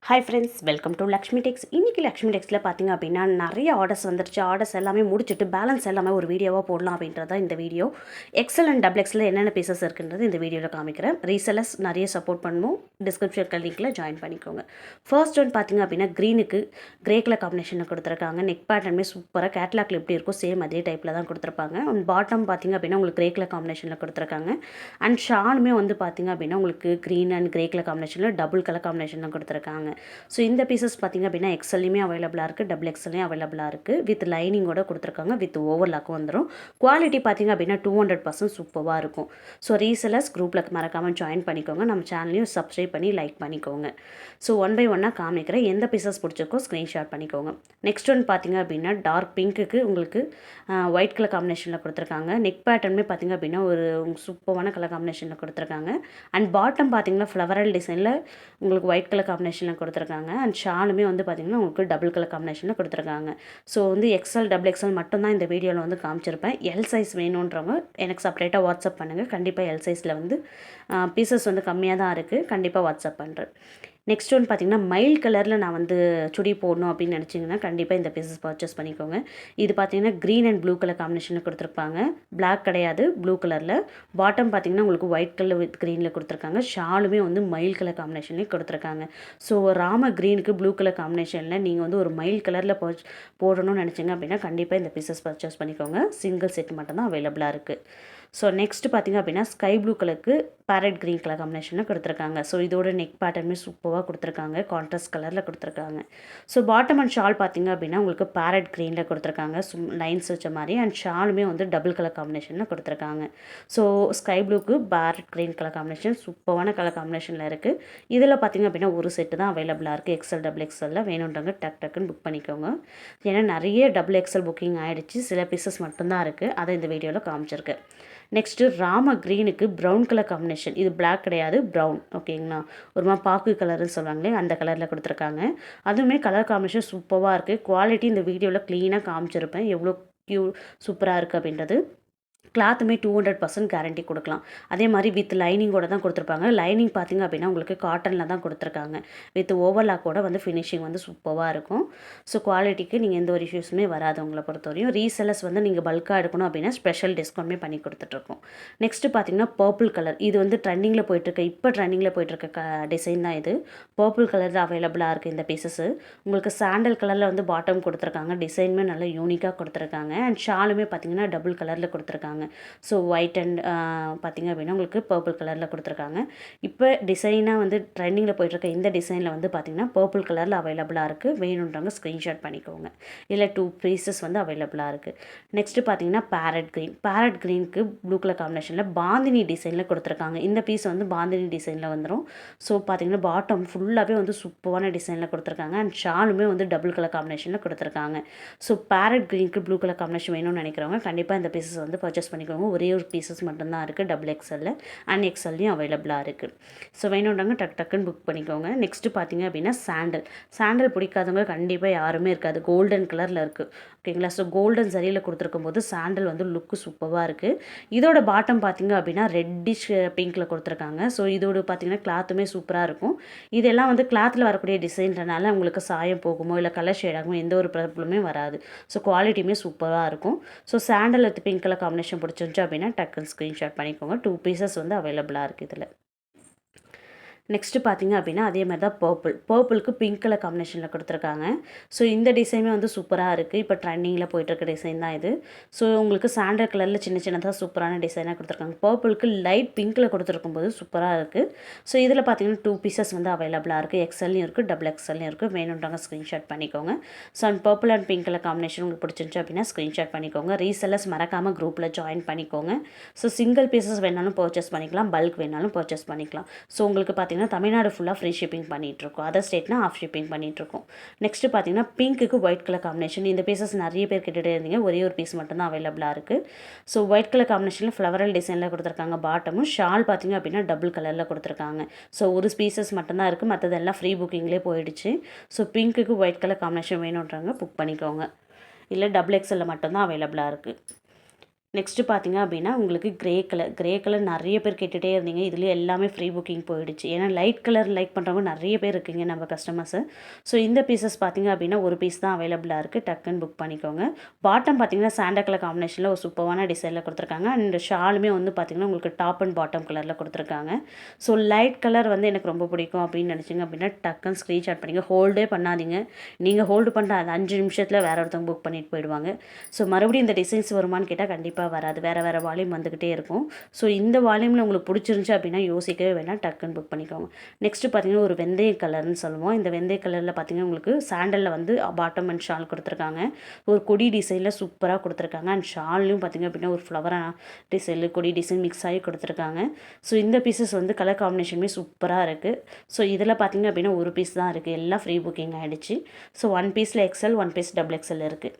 Hi friends, welcome to Lakshmi Tex. இன்றைக்கி லக்ஷ்மி டெக்ஸில் பார்த்திங்க அப்படின்னா நிறைய ஆர்டர்ஸ் வந்துருச்சு. ஆர்டர்ஸ் எல்லாமே முடிச்சுட்டு பேலன்ஸ் எல்லாமே ஒரு வீடியோவாக போடலாம் அப்படின்றது தான் இந்த வீடியோ. எக்ஸல் அண்ட் டபுள் எக்ஸில் என்னென்ன பீசஸ் இருக்குன்றது இந்த வீடியோவில் காமிக்கிறேன். ரீசெல்லர்ஸ் நிறைய சப்போர்ட் பண்ணணும். டிஸ்கிரிப்ஷன் லிங்க்கில் ஜாயின் பண்ணிக்கோங்க. ஃபர்ஸ்ட் ஒன் பார்த்திங்க அப்படின்னா க்ரீனுக்கு கிரே கலர் காம்பினேஷனில் கொடுத்துருக்காங்க. நெக் பேட்டர்னுமே சூப்பராக கேட்லாக்ல எப்படி இருக்கோ சேம் அதே டைப்பில் தான் கொடுத்துருப்பாங்க. அண்ட் பாட்டம் பார்த்திங்க அப்படின்னா உங்களுக்கு கிரே கலர் காம்பினேஷனில் கொடுத்துருக்காங்க. அண்ட் ஷாலுமே வந்து பார்த்திங்க அப்படின்னா உங்களுக்கு க்ரீன் அண்ட் கிரே கலர் காம்பினேஷனில் டபுள் கலர் காம்பினேஷனில் கொடுத்துருக்காங்க. ஸோ இந்த பீசஸ் பார்த்திங்க அப்படின்னா எக்ஸல்லையுமே அவைலபிளாக இருக்குது, டபுள் எக்ஸல்லையும் அவைலபிளாக இருக்குது. வித் லைனிங்கோட கொடுத்துருக்காங்க, வித் ஓவர்லாக்கும் வந்துடும். குவாலிட்டி பார்த்திங்க அப்படின்னா 200% சூப்பராக இருக்கும். ஸோ ரீசெல்லர்ஸ் குரூப்பில் மறக்காமல் ஜாயின் பண்ணிக்கோங்க. நம்ம சேனலையும் சப்ஸ்கிரைப் பண்ணி லைக் பண்ணிக்கோங்க. ஸோ ஒன் பை ஒன்னாக காமிக்கிறேன். எந்த பீசஸ் பிடிச்சிருக்கோ ஸ்க்ரீன்ஷாட் பண்ணிக்கோங்க. நெக்ஸ்ட் ஒன் பார்த்திங்க அப்படின்னா டார்க் பிங்க்குக்கு உங்களுக்கு ஒயிட் கலர் காம்பினேஷனில் கொடுத்துருக்காங்க. நெக் பேட்டர்னுமே பார்த்திங்க அப்படின்னா ஒரு சூப்பரான கலர் காம்பினேஷனில் கொடுத்துருக்காங்க. அண்ட் பாட்டம் பார்த்திங்கன்னா ஃப்ளவரல் டிசைனில் உங்களுக்கு ஒயிட் கலர் காம்பினேஷனில் கொடுத்துருக்காங்க. அண்ட் ஷாலுமே வந்து பார்த்திங்கன்னா உங்களுக்கு டபுள் கலர் காம்பினேஷனில் கொடுத்துருக்காங்க. ஸோ வந்து எக்ஸல் டபுள் எக்ஸல் மட்டும்தான் இந்த வீடியோவில் வந்து காமிச்சிருப்பேன். எல் சைஸ் வேணுன்றவங்க எனக்கு செப்பரேட்டாக வாட்ஸ்அப் பண்ணுங்கள். கண்டிப்பாக எல் சைஸில் வந்து பீசஸ் வந்து கம்மியாக தான் இருக்குது. கண்டிப்பாக வாட்ஸ்அப் பண்ணுறேன். நெக்ஸ்ட் ஒன்று பார்த்திங்கன்னா மைல் கலரில் நான் வந்து சுடி போடணும் அப்படின்னு நினச்சிங்கன்னா கண்டிப்பாக இந்த பீசஸ் பர்ச்சேஸ் பண்ணிக்கோங்க. இது பார்த்திங்கன்னா க்ரீன் அண்ட் ப்ளூ கலர் காம்பினேஷனில் கொடுத்துருப்பாங்க. பிளாக் கிடையாது, ப்ளூ கலரில். பாட்டம் பார்த்திங்கன்னா உங்களுக்கு ஒயிட் கலர் வித் க்ரீனில் கொடுத்துருக்காங்க. ஷாலுமே வந்து மயில் கலர் காம்பினேஷன்லேயும் கொடுத்துருக்காங்க. ஸோ ராம க்ரீனுக்கு ப்ளூ கலர் காம்பினேஷனில் நீங்கள் வந்து ஒரு மயில் கலரில் போடணும்னு நினச்சிங்க அப்படின்னா கண்டிப்பாக இந்த பீசஸ் பர்ச்சேஸ் பண்ணிக்கோங்க. சிங்கிள் செட் மட்டும்தான் அவைலபிளாக இருக்குது. ஸோ நெக்ஸ்ட்டு பார்த்திங்க அப்படின்னா ஸ்கை ப்ளூ கலருக்கு பேரட் க்ரீன் கலர் காம்பினேஷனில் கொடுத்துருக்காங்க. ஸோ இதோட நெக் பேட்டர்னுமே சூப்பராக கொடுத்துருக்காங்க. கான்ட்ராஸ்ட் கலரில் கொடுத்துருக்காங்க. ஸோ பாட்டம் அண்ட் ஷால் பார்த்திங்க அப்படின்னா உங்களுக்கு பேரட் க்ரீனில் கொடுத்துருக்காங்க. லைன்ஸ் வச்ச மாதிரி. அண்ட் ஷாலுமே வந்து டபுள் கலர் காம்பினேஷனில் கொடுத்துருக்காங்க. ஸோ ஸ்கை ப்ளூக்கு பேரட் க்ரீன் கலர் காம்பினேஷன் சூப்பரான கலர் காம்பினேஷனில் இருக்குது. இதில் பார்த்திங்க அப்படின்னா ஒரு செட்டு தான் அவைலபிளாக இருக்குது. எக்ஸல் டபுள் எக்ஸலில் வேணுன்றவங்க டக்குன்னு புக் பண்ணிக்கோங்க. ஏன்னா நிறைய டபுள் எக்ஸல் புக்கிங் ஆகிடுச்சு. சில பீசஸ் மட்டும்தான் இருக்குது. அதை இந்த வீடியோவில் காமிச்சிருக்கு. நெக்ஸ்ட்டு ராம க்ரீனுக்கு ப்ரௌன் கலர் காம்பினேஷன். இது பிளாக் கிடையாது, ப்ரௌன். ஓகேங்களா, ஒரு மாதிரி பாக்கு கலர்னு சொல்லுவாங்களே அந்த கலரில் கொடுத்துருக்காங்க. அதுவுமே கலர் காம்பினேஷன் சூப்பராக இருக்குது. குவாலிட்டி இந்த வீடியோவில் க்ளீனாக காமிச்சிருப்பேன் எவ்வளோ சூப்பராக இருக்குது அப்படின்றது. கிளாத்துமே 200% கேரண்டி கொடுக்கலாம். அதே மாதிரி வித் லைனிங்கோட தான் கொடுத்துருப்பாங்க. லைனிங் பார்த்திங்க அப்படின்னா உங்களுக்கு காட்டனில் தான் கொடுத்துருக்காங்க. வித் ஓவர்லாக்கோட வந்து ஃபினிஷிங் வந்து சூப்பராக இருக்கும். ஸோ குவாலிட்டிக்கு நீங்கள் எந்த ஒரு இஷ்யூஸுமே வராது. உங்களை பொறுத்தவரையும் ரீசெல்லர்ஸ் வந்து நீங்கள் பல்காக எடுக்கணும் அப்படின்னா ஸ்பெஷல் டிஸ்கவுண்ட்மே பண்ணி கொடுத்துட்ருக்கோம். நெக்ஸ்ட்டு பார்த்திங்கன்னா பர்பிள் கலர். இது வந்து ட்ரெண்டிங்கில் போயிட்டுருக்க ட்ரெண்டிங்கில் போயிட்டுருக்க டிசைன் தான் இது. பர்பிள் கலர் தான் அவைலபிளாக இருக்குது இந்த பீசஸ்ஸு. உங்களுக்கு சாண்டல் கலரில் வந்து பாட்டம் கொடுத்துருக்காங்க. டிசைனுமே நல்லா யூனிக்காக கொடுத்துருக்காங்க. அண்ட் ஷாலுமே பார்த்திங்கன்னா டபுள் கலரில் கொடுத்துருக்காங்க. ஸோ ஒயிட் அண்ட் பார்த்திங்க அப்படின்னா உங்களுக்கு பர்பிள் கலரில் கொடுத்துருக்காங்க. இப்போ டிசைனாக வந்து ட்ரெண்டிங்கில் போயிட்டுருக்க இந்த டிசைனில் வந்து பார்த்திங்கன்னா பர்பிள் கலரில் அவைலபிளாக இருக்குது. வேணுன்றவங்க ஸ்க்ரீன்ஷாட் பண்ணிக்கோங்க. இல்லை 2 பீசஸ் வந்து அவைலபிளாக இருக்குது. நெக்ஸ்ட்டு பார்த்திங்கன்னா பேரட் க்ரீனுக்கு ப்ளூ கலர் காம்பினேஷனில் பாந்தினி டிசைனில் கொடுத்துருக்காங்க. இந்த பீஸ் வந்து பாந்தினி டிசைனில் வந்துடும். ஸோ பார்த்திங்கன்னா பாட்டம் ஃபுல்லாகவே வந்து சூப்பரான டிசைனில் கொடுத்துருக்காங்க. அண்ட் ஷாலுமே வந்து டபுள் கலர் காம்பினேஷனில் கொடுத்துருக்காங்க. ஸோ பேரட் க்ரீனுக்கு ப்ளூ கலர் காம்பினேஷன் வேணும்னு நினைக்கிறவங்க கண்டிப்பாக இந்த பீசஸ் வந்து பர்ச்சேஸ் பண்ணிக்கோங்க. ஒரே ஒரு பீசஸ் மட்டும்தான் இருக்குது டபுள் எக்ஸலில். அண்ட் எக்ஸல்லையும் அவைலபிளாக இருக்குது. ஸோ வேணுன்றவங்க டக்குன்னு புக் பண்ணிக்கோங்க. நெக்ஸ்ட்டு பார்த்திங்க அப்படின்னா சாண்டல் பிடிக்காதவங்க கண்டிப்பாக யாருமே இருக்காது. கோல்டன் கலரில் இருக்குது. ஓகேங்களா. ஸோ கோல்டன் சரியில் கொடுத்துருக்கும் போது சாண்டல் வந்து லுக்கு சூப்பராக இருக்குது. இதோட பாட்டம் பார்த்திங்க அப்படின்னா ரெட்டிஷ் பிங்க்கில் கொடுத்துருக்காங்க. ஸோ இதோட பார்த்திங்கன்னா கிளாத்துமே சூப்பராக இருக்கும். இதெல்லாம் வந்து கிளாத்தில் வரக்கூடிய டிசைன்றனால உங்களுக்கு சாயம் போகுமோ இல்லை கலர் ஷேடாகுமோ எந்த ஒரு ப்ராப்ளமே வராது. ஸோ குவாலிட்டியுமே சூப்பராக இருக்கும். So sandal with pink colour combination பிடிச்சிருந்துச்சு அப்படின்னா டக்குன்னு ஸ்க்ரீன்ஷாட் பண்ணிக்கோங்க. 2 பீசஸ் வந்து அவைலபிளாக இருக்குது இதில். நெக்ஸ்ட்டு பார்த்திங்க அப்படின்னா அதே மாதிரி தான் பர்பிளுக்கு பிங்க் கலர் காம்பினேஷனில் கொடுத்துருக்காங்க. ஸோ இந்த டிசைனுமே வந்து சூப்பராக இருக்குது. இப்போ ட்ரெண்டிங்கில் போயிட்டுருக்க டிசைன் தான் இது. ஸோ உங்களுக்கு சாண்டல் கலரில் சின்னதாக சூப்பரான டிசைனாக கொடுத்துருக்காங்க. பர்பிளுக்கு லைட் பிங்க்கில் கொடுத்துருக்கும் போது சூப்பராக இருக்குது. ஸோ இதில் பார்த்திங்கன்னா 2 பீசஸ் வந்து அவைலபிளாக இருக்குது. எக்ஸல்லையும் இருக்குது, டபுள் எக்ஸல்லையும் இருக்குது. வேணுன்றவங்க ஸ்க்ரீன்ஷாட் பண்ணிக்கோங்க. So and purple and pink colour combination உங்களுக்கு பிடிச்சிருந்துச்சு அப்படின்னா ஸ்க்ரீன்ஷாட் பண்ணிக்கோங்க. ரீசெல்லர்ஸ் மறக்காமல் குரூப்பில் ஜாயின் பண்ணிக்கோங்க. ஸோ சிங்கிள் பீசஸ் வேணாலும் பர்ச்சேஸ் பண்ணிக்கலாம், பல்க் வேணாலும் பர்ச்சேஸ் பண்ணிக்கலாம். ஸோ உங்களுக்கு பார்த்திங்கன்னா தமிழ்நாடு ஃபுல்லாக ஃப்ரீ ஷிப்பிங் பண்ணிகிட்ருக்கோம். அதர் ஸ்டேட்னா ஆஃப் ஷிப்பிங் பண்ணிகிட்ருக்கோம். நெக்ஸ்ட்டு பார்த்திங்கன்னா பிங்க்குக்கு ஒயிட் கலர் காம்பினேஷன். இந்த பீசஸ் நிறைய பேர் கேட்டுகிட்டே இருந்தீங்க. ஒரே ஒரு பீஸ் மட்டும்தான் அவைலபிளாக இருக்குது. ஸோ ஒயிட் கலர் காம்பினேஷனில் ஃப்ளவரல் டிசைனில் கொடுத்துருக்காங்க. பாட்டமும் ஷால் பார்த்திங்க அப்படின்னா டபுள் கலரில் கொடுத்துருக்காங்க. ஸோ ஒரு பீசஸ் மட்டும்தான் இருக்குது. மற்றதெல்லாம் ஃப்ரீ புக்கிங்லேயே போயிடுச்சு. ஸோ பிங்க்குக்கு ஒயிட் கலர் காம்பினேஷன் வேணுன்றவங்க புக் பண்ணிக்கோங்க. இல்லை டபுள் எக்ஸலில் மட்டும்தான் அவைலபிளாக இருக்குது. நெக்ஸ்ட்டு பார்த்தீங்க அப்படின்னா, உங்களுக்கு கிரே கலர் நெறைய பேர் கேட்டுட்டே இருந்தீங்க. இதுலயும் எல்லாமே ஃப்ரீ புக்கிங் போயிடுச்சு. ஏன்னா லைட் கலர் லைக் பண்றவங்க நெறைய பேர் இருக்கீங்க நம்ம கஸ்டமர்ஸு. ஸோ இந்த பீஸஸ் பார்த்தீங்க அப்படின்னா, ஒரு பீஸ் தான் அவைலபிளா இருக்கு. டக்குன்னு புக் பண்ணிக்கோங்க. பாட்டம் பார்த்தீங்கன்னா, சாண்டா கலர் காம்பினேஷன்ல ஒரு சூப்பர்வான டிசைன்ல குடுத்துருக்காங்க. அண்ட் ஷாலுமே வந்து பார்த்தீங்கன்னா, உங்களுக்கு டாப் அண்ட் பாட்டம் கலர்ல குடுத்துருக்காங்க. ஸோ லைட் கலர் வந்து எனக்கு ரொம்ப பிடிக்கும் அப்படின்னு நெனச்சீங்க அப்படின்னா, டக்குன்னு ஸ்க்ரீன்ஷாட் பண்ணிங்க. ஹோல்டே பண்ணாதீங்க. நீங்க ஹோல்டு பண்ற அந்த 5 நிமிஷத்துல வேற ஒருத்தவங்க புக் பண்ணிட்டு போயிடுவாங்க. ஸோ மறுபடியும் இந்த டிசைன்ஸ் வருமான்னு கேட்டால் கண்டிப்பாக வராது. வேறு வேறு வால்யூம் வந்துக்கிட்டே இருக்கும். ஸோ இந்த வால்யூமில் உங்களுக்கு பிடிச்சிருந்துச்சி அப்படின்னா யோசிக்கவே வேணாம், டக்குன்னு புக் பண்ணிக்கோங்க. நெக்ஸ்ட்டு பார்த்தீங்கன்னா ஒரு வெந்தய கலர்னு சொல்லுவோம். இந்த வெந்தய கலரில் பார்த்தீங்கன்னா உங்களுக்கு சாண்டலில் வந்து பாட்டம் அண்ட் ஷால் கொடுத்துருக்காங்க. ஒரு கொடி டிசைனில் சூப்பராக கொடுத்துருக்காங்க. அண்ட் ஷால்லையும் பார்த்தீங்க அப்படின்னா ஒரு ஃப்ளவராக டிசைனில் கொடி டிசைன் மிக்ஸ் ஆகி கொடுத்துருக்காங்க. ஸோ இந்த பீசஸ் வந்து கலர் காம்பினேஷனுமே சூப்பராக இருக்குது. ஸோ இதில் பார்த்தீங்க அப்படின்னா ஒரு பீஸ் தான் இருக்குது. எல்லாம் ஃப்ரீ புக்கிங் ஆகிடுச்சு. ஸோ 1 பீஸில் எக்ஸ்எல் 1 பீஸ் டபுள் எக்ஸ்எல் இருக்குது.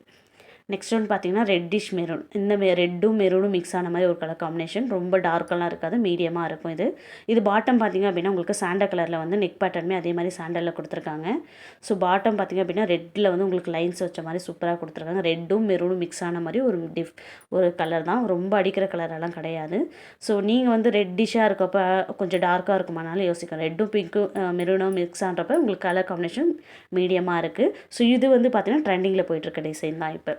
நெக்ஸ்ட் ஒன் பார்த்தீங்கன்னா ரெட்டிஷ் மெரூன். இந்த ரெட்டும் மெரூனும் மிக்ஸ் ஆன மாதிரி ஒரு கலர் காம்பினேஷன். ரொம்ப டார்க்கெல்லாம் இருக்காது, மீடியமாக இருக்கும் இது. இது பாட்டம் பார்த்தீங்க அப்படின்னா உங்களுக்கு சாண்டல் கலரில் வந்து நெக் பேட்டர்னுமே அதே மாதிரி சாண்டலில் கொடுத்துருக்காங்க. ஸோ பாட்டம் பார்த்தீங்க அப்படின்னா ரெட்டில் வந்து உங்களுக்கு லைன்ஸ் வச்ச மாதிரி சூப்பராக கொடுத்துருக்காங்க. ரெட்டும் மெரூனும் மிக்ஸ் ஆன மாதிரி ஒரு கலர் தான். ரொம்ப அடிக்கிற கலரெல்லாம் கிடையாது. ஸோ நீங்கள் வந்து ரெட்டிஷாக இருக்கப்போ கொஞ்சம் டார்க்காக இருக்குமானாலும் யோசிக்கலாம். ரெட்டும் பிங்க்கும் மெரூனும் மிக்ஸ் ஆகிறப்ப உங்களுக்கு கலர் காம்பினேஷன் மீடியமாக இருக்குது. ஸோ இது வந்து பார்த்தீங்கன்னா ட்ரெண்டிங்கில் போயிட்டுருக்க டிசைன் தான் இப்போ.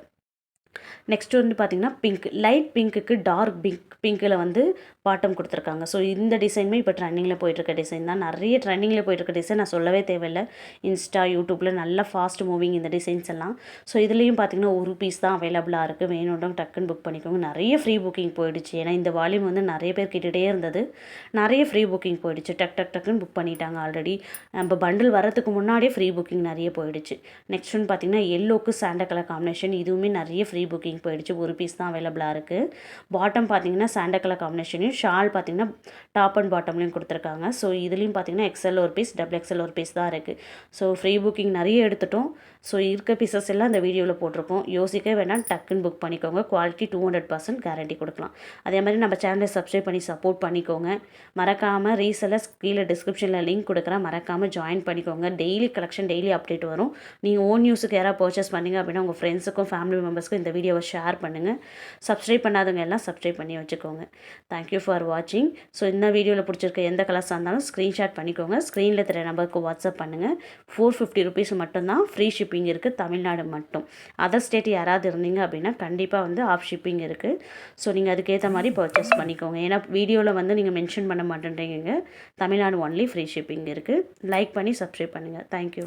நெக்ஸ்ட் வந்து பார்த்தீங்கன்னா பிங்க். லைட் பிங்க்குக்கு டார்க் பிங்க்கில் வந்து பாட்டம் கொடுத்துருக்காங்க. ஸோ இந்த டிசைனுமே இப்போ ட்ரெண்டிங்கில் போயிட்டுருக்க டிசைன் தான். நிறைய ட்ரெண்டிங்கில் போயிட்டுருக்க டிசைன் நான் சொல்லவே தேவையில்லை. இன்ஸ்டா, யூடியூப்பில் நல்லா ஃபாஸ்ட் மூவிங் இந்த டிசைன்ஸ் எல்லாம். ஸோ இதுலேயும் பார்த்தீங்கன்னா ஒரு பீஸ் தான் அவைலபிளாக இருக்குது. வேணுன்றவங்க டக்குன்னு புக் பண்ணிக்கோங்க. நிறைய ஃப்ரீ புக்கிங் போயிடுச்சு. ஏன்னா இந்த வால்யூம் வந்து நிறைய பேர் கேட்டுகிட்டே இருந்தது. நிறைய ஃப்ரீ புக்கிங் போயிடுச்சு. டக்குன்னு புக் பண்ணிட்டாங்க ஆல்ரெடி. நம்ம பண்டில் வரதுக்கு முன்னாடியே ஃப்ரீ புக்கிங் நிறைய போயிடுச்சு. நெக்ஸ்ட் ஒன்று பார்த்தீங்கன்னா எல்லோக்கு சாண்டா கலர் காம்பினேஷன். இதுவுமே நிறைய ஃப்ரீ புக்கிங் போயிடுச்சு. ஒரு பீஸ் தான் அவைலபிளாக இருக்குது. பாட்டம் பார்த்தீங்கன்னா சாண்டா கலர் காம்பினேஷனையும் ஷால் பார்த்தீங்கன்னா டாப் அண்ட் பாட்டம்லையும் கொடுத்துருக்காங்க. ஸோ இதுலேயும் பார்த்தீங்கன்னா எக்ஸ்எல் ஒரு பீஸ் டபுள் எக்ஸ்எல் ஒரு பீஸ் தான் இருக்குது. ஸோ ஃப்ரீ புக்கிங் நிறைய எடுத்துட்டோம். ஸோ இருக்க பீசஸ் எல்லாம் இந்த வீடியோவில் போட்டிருக்கோம். யோசிக்க வேணாம், டக்குன்னு புக் பண்ணிக்கோங்க. குவாலிட்டி 200% கேரண்டி கொடுக்கலாம். அதே மாதிரி நம்ம சேனலை சப்ஸ்கிரைப் பண்ணி சப்போர்ட் பண்ணிக்கோங்க. மறக்காமல் ரீசெல்லர்ஸ் கீழே டிஸ்கிரிப்ஷனில் லிங்க் கொடுக்குறேன், மறக்காமல் ஜாயின் பண்ணிக்கோங்க. டெய்லி கலெக்ஷன் டெய்லி அப்டேட் வரும். நீங்கள் ஓன் யூஸுக்கு யாராவது பர்ச்சேஸ் பண்ணிங்க அப்படின்னா உங்கள் ஃப்ரெண்ட்ஸுக்கும் ஃபேமிலி மெம்பர்ஸ்க்கும் இந்த வீடியோவை ஷேர் பண்ணுங்கள். சப்ஸ்கிரைப் பண்ணாதவங்க எல்லாம் சப்ஸ்கிரைப் பண்ணி வச்சுக்கோங்க. தேங்க்யூ ஃபார் வாட்சிங். ஸோ இந்த வீடியோவில் பிடிச்சிருக்க எந்த கலர்ஸாக இருந்தாலும் ஸ்க்ரீன்ஷாட் பண்ணிக்கோங்க. ஸ்க்ரீனில் தெரிய நம்பருக்கு வாட்ஸ்அப் பண்ணுங்கள். 450 ருபீஸ் மட்டும்தான் ஃப்ரீ ஷிப்பிங் இருக்குது, தமிழ்நாடு மட்டும். அதர் ஸ்டேட் யாராவது இருந்தீங்க அப்படின்னா கண்டிப்பாக வந்து ஆஃப் ஷிப்பிங் இருக்குது. ஸோ நீங்கள் அதுக்கேற்ற மாதிரி பர்ச்சேஸ் பண்ணிக்கோங்க. ஏன்னா வீடியோவில் வந்து நீங்கள் மென்ஷன் பண்ண மாட்டேன்றீங்க. தமிழ்நாடு ஒன்லி ஃப்ரீ ஷிப்பிங் இருக்குது. லைக் பண்ணி சப்ஸ்கிரைப் பண்ணுங்கள். தேங்க்யூ.